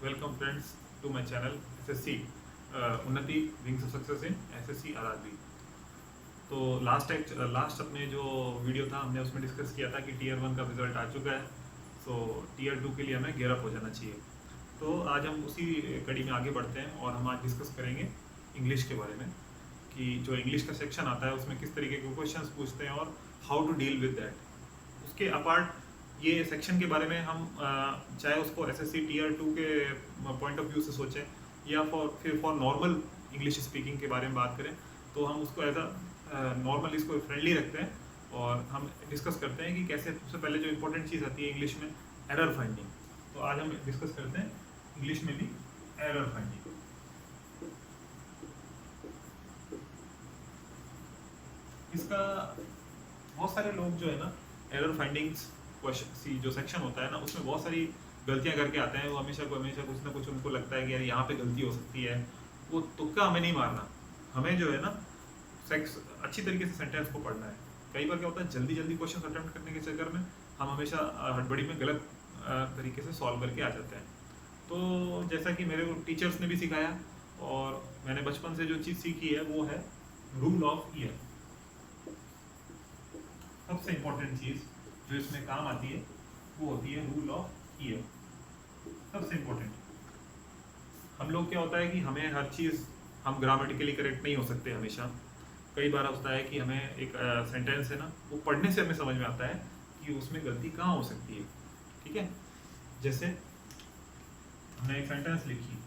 Welcome friends to my channel SSC Unnati wings of success in SSC RRB. तो last अपने जो video था हमने उसमें डिस्कस किया था कि टीयर 1 का रिजल्ट आ चुका है। सो टीयर 2 के लिए हमें गेयर अप हो जाना चाहिए। तो आज हम उसी कड़ी में आगे बढ़ते हैं और हम आज डिस्कस करेंगे इंग्लिश के बारे में कि जो इंग्लिश का सेक्शन आता है उसमें किस तरीके के क्वेश्चंस पूछते हैं और how to deal with that. उसके अपार्ट ये सेक्शन के बारे में हम चाहे उसको एसएससी टीयर 2 के पॉइंट ऑफ व्यू से सोचें या फिर फॉर नॉर्मल इंग्लिश स्पीकिंग के बारे में बात करें तो हम उसको एज अ नॉर्मल इसको फ्रेंडली रखते हैं और हम डिस्कस करते हैं कि कैसे सबसे पहले जो इंपॉर्टेंट चीज़ आती है इंग्लिश में एरर फाइंडिंग। तो आज हम डिस्कस करते हैं इंग्लिश में भी एरर फाइंडिंग। इसका बहुत सारे लोग जो है ना एरर फाइंडिंग्स जो सेक्शन होता है ना उसमें बहुत सारी गलतियां करके आते हैं। वो हमेशा कुछ ना कुछ उनको लगता है कि यार यहाँ पे गलती हो सकती है। वो तुक्का हमें नहीं मारना, हमें जो है ना अच्छी तरीके से सेंटेंस को पढ़ना है। कई बार क्या होता है जल्दी जल्दी क्वेश्चन अटेम्प्ट करने के चक्कर में हम हमेशा हड़बड़ी में गलत तरीके से सॉल्व करके आ जाते हैं। तो जैसा कि मेरे टीचर्स ने भी सिखाया और मैंने बचपन से जो चीज़ सीखी है वो है रूल ऑफ ईयर। सबसे इंपॉर्टेंट चीज़ जो इसमें काम आती है वो होती है रूल ऑफ ईयर। सबसे इंपॉर्टेंट हम लोग क्या होता है कि हमें हर चीज़ हम ग्रामेटिकली करेक्ट नहीं हो सकते हमेशा। कई बार होता है कि हमें एक सेंटेंस है ना वो पढ़ने से हमें समझ में आता है कि उसमें गलती कहाँ हो सकती है। ठीक है, जैसे हमने एक सेंटेंस लिखी,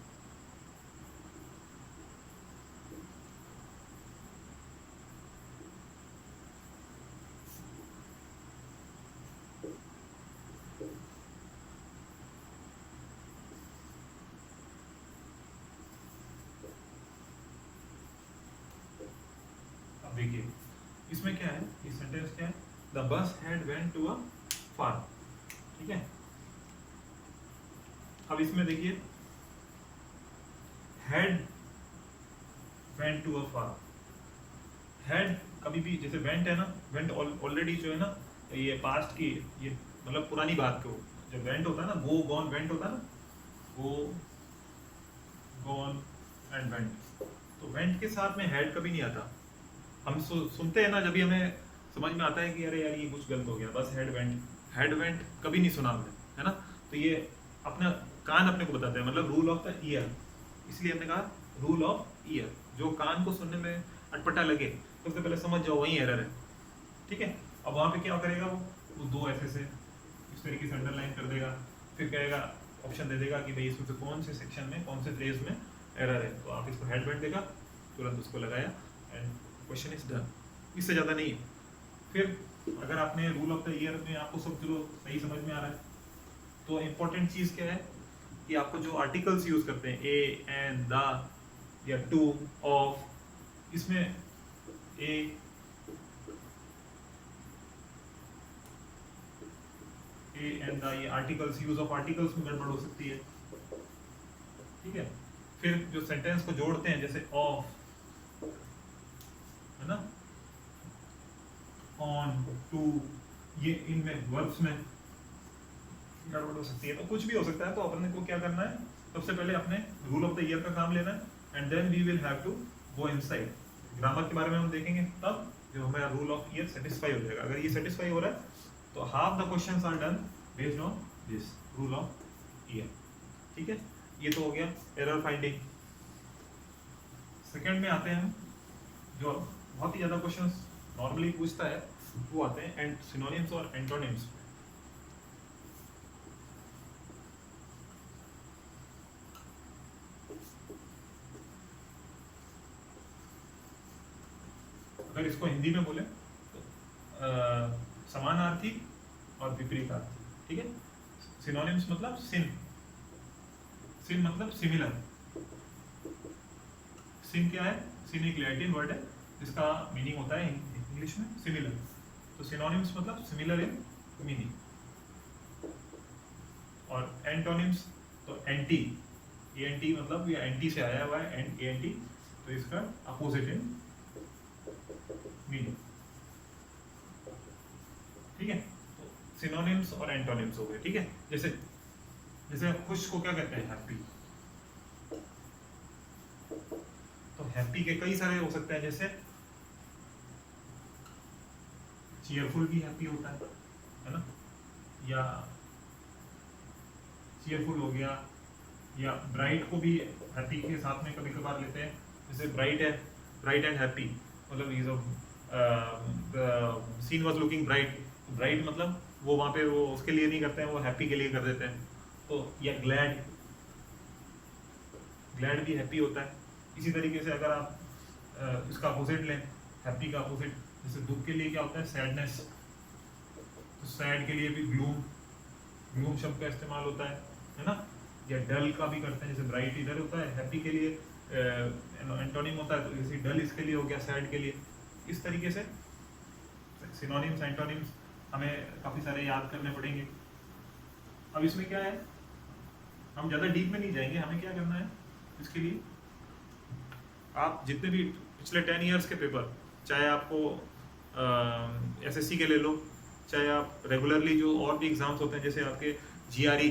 अब देखिए इसमें क्या है, ये सेंटेंस क्या है, the bus had went to a farm. ठीक है, अब इसमें देखिए had went to a farm. Had कभी भी जैसे वेंट है ना, वेंट ऑलरेडी जो है ना ये पास्ट की, ये मतलब पुरानी बात को जब वेंट होता है ना, गो गॉन वेंट होता है ना, गो गॉन एंड वेंट, तो वेंट के साथ में हैड कभी नहीं आता। हम सुनते हैं ना जब भी हमें समझ में आता है कि अरे यार ये कुछ गलत हो गया, बस हेड वेंट कभी नहीं सुना हमने, है ना। तो ये अपना कान अपने को बताते हैं, मतलब रूल ऑफ द ईयर, इसलिए हमने कहा रूल ऑफ ईयर। जो कान को सुनने में अटपटा लगे तो सबसे पहले समझ जाओ वही एरर है। ठीक है, अब वहां पे क्या करेगा वो दो ऐसे से इस तरीके से अंडरलाइन कर देगा, फिर कहेगा ऑप्शन दे देगा कि भाई इसमें से कौन से सेक्शन में कौन से फ्रेज में एरर है। तो आप इसको हेड वेंट देगा, तुरंत उसको लगाया एंड क्वेश्चन इज डन। इससे ज़्यादा नहीं। फिर अगर आपने रूल ऑफ द ईयर में आपको सब चलो सही समझ में आ रहा है, तो इम्पोर्टेंट चीज़ क्या है कि आपको जो आर्टिकल्स यूज करते हैं ए एंड द या टू ऑफ, इसमें ए एंड द ये आर्टिकल्स, यूज ऑफ आर्टिकल्स में गड़बड़ हो सकती है। ठीक है, फिर जो सेंटेंस को जोड़ते हैं जैसे ऑफ है ना, ऑन, टू, ये इनमें वर्ब्स में गड़बड़ हो सकती है। तो कुछ भी हो सकता है, तो अपने को क्या करना है, सबसे पहले अपने रूल ऑफ द ईयर का काम लेना है and then we will have to go inside. Grammar के बारे में हम देखेंगे तब जब हमारा रूल ऑफ ईयर सेटिस्फाई हो जाएगा। अगर ये सेटिस्फाई हो रहा है तो half the questions are done based on this rule of year. ठीक है, ये तो हो गया एरर फाइंडिंग। सेकंड में आते हैं हम, जो बहुत ही ज़्यादा क्वेश्चंस नॉर्मली पूछता है वो आते हैं एंड सिनोनिम्स और एंटोनिम्स। अगर इसको हिंदी में बोले तो समानार्थी और विपरीतार्थी। ठीक है, सिनोनिम्स मतलब सिन, सिन मतलब सिमिलर। सिन क्या है, सिन एक लैटिन वर्ड है जिसका मीनिंग होता है इंग्लिश में सिमिलर। तो सिनोनिम्स मतलब सिमिलर इन मीनिंग। और एंटोनिम्स तो एंटी, ए एन टी मतलब ये एंटी से आया हुआ है, ए एन टी, तो इसका अपोजिट इन मीनिंग। ठीक है, तो सिनोनिम्स और एंटोनिम्स हो गए। ठीक है, जैसे जैसे खुश को क्या कहते हैं, हैप्पी। तो हैप्पी के कई सारे हो सकते हैं, जैसे चीयरफुल भी हैप्पी होता है ना, या चीयरफुल हो गया, या ब्राइट को भी हैप्पी के साथ में कभी कभार लेते हैं, जैसे ब्राइट है, ब्राइट एंड हैप्पी, मतलब ये scene was looking bright, bright मतलब वो वहाँ पे वो उसके लिए नहीं करते हैं, वो हैप्पी के लिए कर देते हैं। तो या ग्लैड, ग्लैड भी हैप्पी होता है। इसी तरीके से अगर आप इसका अपोजिट लें, हैप्पी का अपोजिट, जैसे दुख के लिए क्या होता है, सैडनेस, तो सैड के लिए भी ग्लूम, ग्लूम शब्द का इस्तेमाल होता है ना। या डल का भी करते हैं, जैसे ब्राइट इधर होता है, हैप्पी के लिए एंटोनिम होता है, तो जैसे डल इसके लिए हो गया, सैड के लिए। इस तरीके से सिनोनिम्स एंटोनिम्स हमें काफ़ी सारे याद करने पड़ेंगे। अब इसमें क्या है, हम ज़्यादा डीप में नहीं जाएंगे, हमें क्या करना है इसके लिए, आप जितने भी पिछले 10 ईयर्स के पेपर, चाहे आपको एसएससी के ले लो, चाहे आप रेगुलरली जो और भी एग्जाम्स होते हैं, जैसे आपके जीआरई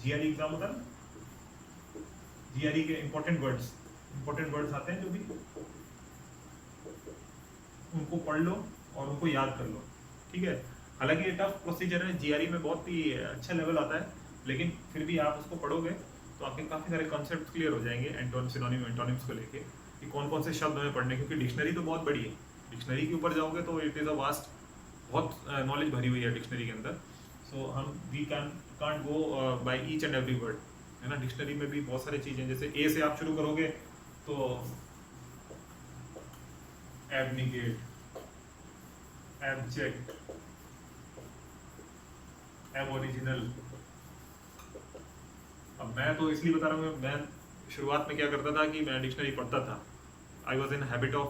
एग्जाम होता है ना, जीआरई के इंपॉर्टेंट वर्ड्स आते हैं जो भी, उनको पढ़ लो और उनको याद कर लो, ठीक है। हालांकि ये टफ प्रोसीजर है, जीआरई में बहुत ही अच्छा लेवल आता है, लेकिन फिर भी आप उसको पढ़ोगे तो आपके काफ़ी सारे कॉन्सेप्ट क्लियर हो जाएंगे सिनोनिम एंटोनिम्स को लेके, कि कौन कौन से शब्द हमें पढ़ने, क्योंकि डिक्शनरी तो बहुत बड़ी है, डिक्शनरी के ऊपर जाओगे तो इट इज़ अ वास्ट, बहुत नॉलेज भरी हुई है डिक्शनरी के अंदर। सो हम we can't go by each and every word, है ना। डिक्शनरी में भी बहुत सारी चीज़ें, जैसे ए से आप शुरू करोगे तो एबनिगेट, एब्जेक्ट, एबोरिजिनल। अब मैं तो इसलिए बता रहा हूँ, मैं शुरुआत में क्या करता था कि मैं डिक्शनरी पढ़ता था, I was in habit of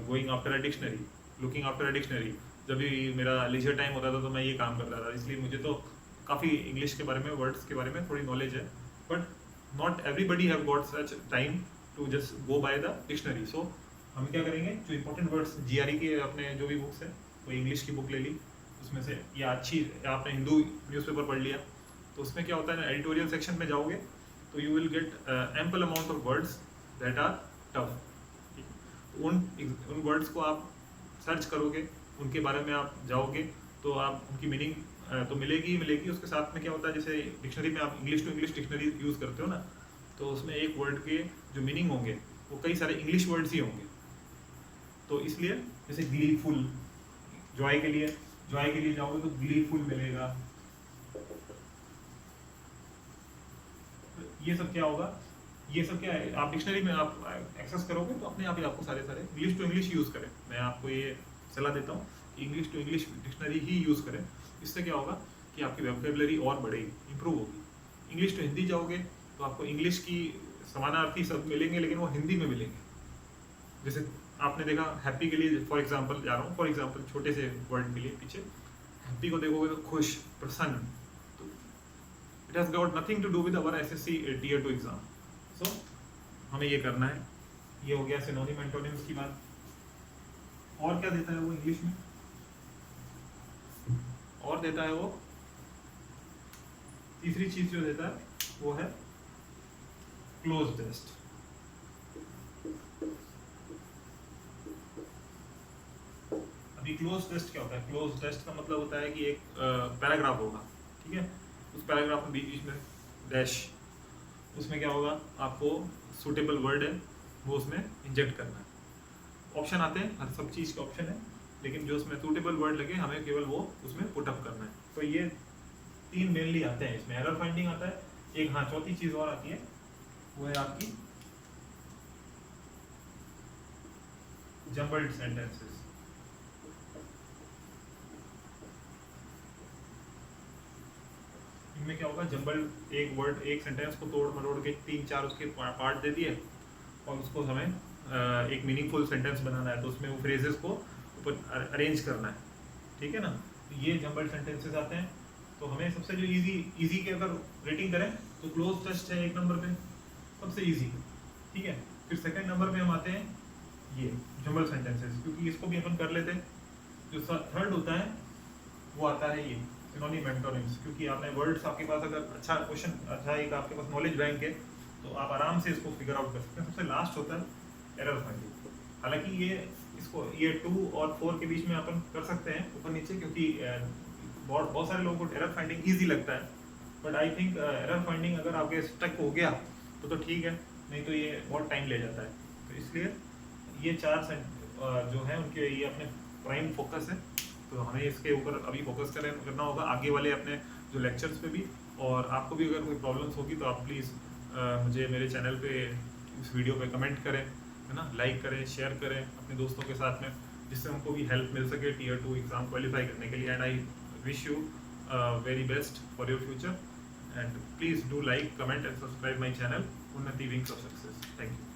going after a dictionary, looking after a dictionary. जब भी मेरा लीजर टाइम होता था तो मैं ये काम करता था, इसलिए मुझे तो काफ़ी इंग्लिश के बारे में, वर्ड्स के बारे में थोड़ी नॉलेज है, but not everybody have got such time to just go by the dictionary. So हम क्या करेंगे, जो इंपॉर्टेंट वर्ड्स जीआरई के अपने जो भी बुक्स है, कोई इंग्लिश की बुक ले ली उसमें से, या अच्छी आपने हिंदू न्यूज़पेपर पढ़ लिया, तो उसमें क्या होता है ना, एडिटोरियल सेक्शन में जाओगे तो you will get ample amount of words that are tough. उन वर्ड्स को आप सर्च करोगे, उनके बारे में आप जाओगे तो आप उनकी मीनिंग तो मिलेगी ही मिलेगी। उसके साथ में क्या होता है, जैसे डिक्शनरी में आप English to English dictionary use करते हो ना, तो उसमें एक वर्ड के जो मीनिंग होंगे वो कई सारे इंग्लिश वर्ड्स ही होंगे। तो इसलिए जैसे ग्लीफुल, जॉय के लिए जाओगे तो ग्लीफुल मिलेगा। ये सब क्या होगा, ये सब क्या है, आप डिक्शनरी में आप एक्सेस करोगे तो अपने आप ही आपको सारे इंग्लिश टू इंग्लिश यूज़ करें। मैं आपको ये सलाह देता हूँ कि इंग्लिश टू इंग्लिश डिक्शनरी ही यूज़ करें। इससे क्या होगा कि आपकी वोकैबुलरी और बढ़ेगी, इंप्रूव होगी। इंग्लिश टू हिंदी जाओगे तो आपको इंग्लिश की समानार्थी शब्द मिलेंगे, लेकिन वो हिंदी में मिलेंगे। जैसे आपने देखा हैप्पी के लिए, फॉर एग्जाम्पल जा रहा हूँ, फॉर एग्जाम्पल छोटे से वर्ड के लिए, पीछे हैप्पी को देखोगे तो खुश, प्रसन्न, तो it has got nothing to do with our SSC tier 2 exam. So हमें ये करना है। ये हो गया सिनोनिम एंटोनिम्स की बात। और क्या देता है वो इंग्लिश में, और देता है वो तीसरी चीज जो देता है वो है क्लोज टेस्ट। अभी क्लोज टेस्ट क्या होता है, क्लोज टेस्ट का मतलब होता है कि एक पैराग्राफ होगा, ठीक है, उस पैराग्राफ में बीच बीच में डैश, उसमें क्या होगा, आपको सूटेबल वर्ड है वो उसमें इंजेक्ट करना है। ऑप्शन आते हैं, हर सब चीज़ के ऑप्शन है, लेकिन जो उसमें सूटेबल वर्ड लगे हमें केवल वो उसमें पुट अप करना है। तो ये 3 मेनली आते हैं इसमें। एरर फाइंडिंग आता है एक, हाँ चौथी चीज़ और आती है, वो है आपकी जम्बल्ड सेंटेंसेस। इनमें क्या होगा, जम्बल्ड एक वर्ड, एक सेंटेंस को तोड़ मरोड़ के 3-4 उसके पार्ट दे दिए और उसको हमें एक मीनिंगफुल सेंटेंस बनाना है, तो उसमें वो फ्रेजेस को ऊपर अरेंज करना है, ठीक है ना। तो ये जम्बल्ड सेंटेंसेस आते हैं। तो हमें सबसे जो इजी के अगर रेटिंग करें तो क्लोज टेस्ट है 1 नंबर पे, सबसे इजी, ठीक है। फिर सेकंड नंबर पे हम आते हैं ये जम्बल्ड सेंटेंसेस, क्योंकि इसको भी अपन कर लेते हैं। जो थर्ड होता है वो आता है ये सिनोनिम एंटोनिम्स, क्योंकि आपने वर्ड्स, आपके पास अगर अच्छा क्वेश्चन, अच्छा एक आपके पास नॉलेज बैंक है तो आप आराम से इसको फिगर आउट कर सकते हैं। सबसे लास्ट होता है एरर फाइंडिंग। हालांकि ये 2 और 4 के बीच में अपन कर सकते हैं ऊपर नीचे, क्योंकि बहुत सारे लोगों को एरर फाइंडिंग ईजी लगता है, but I think error finding अगर आपके स्टक हो गया तो ठीक है, नहीं तो ये बहुत टाइम ले जाता है। तो इसलिए ये 4 जो है उनके ये अपने प्राइम फोकस है, तो हमें इसके ऊपर अभी फोकस करना होगा आगे वाले अपने जो लेक्चर्स पे भी। और आपको भी अगर कोई प्रॉब्लम्स होगी तो आप प्लीज़ मुझे मेरे चैनल पे इस वीडियो पे कमेंट करें, है ना, लाइक करें, शेयर करें अपने दोस्तों के साथ में, जिससे उनको भी हेल्प मिल सके Tier 2 एग्ज़ाम क्वालिफाई करने के लिए। And I wish you very best for your future, and please do like, comment and subscribe my channel Unnati Wings of Success. Thank you.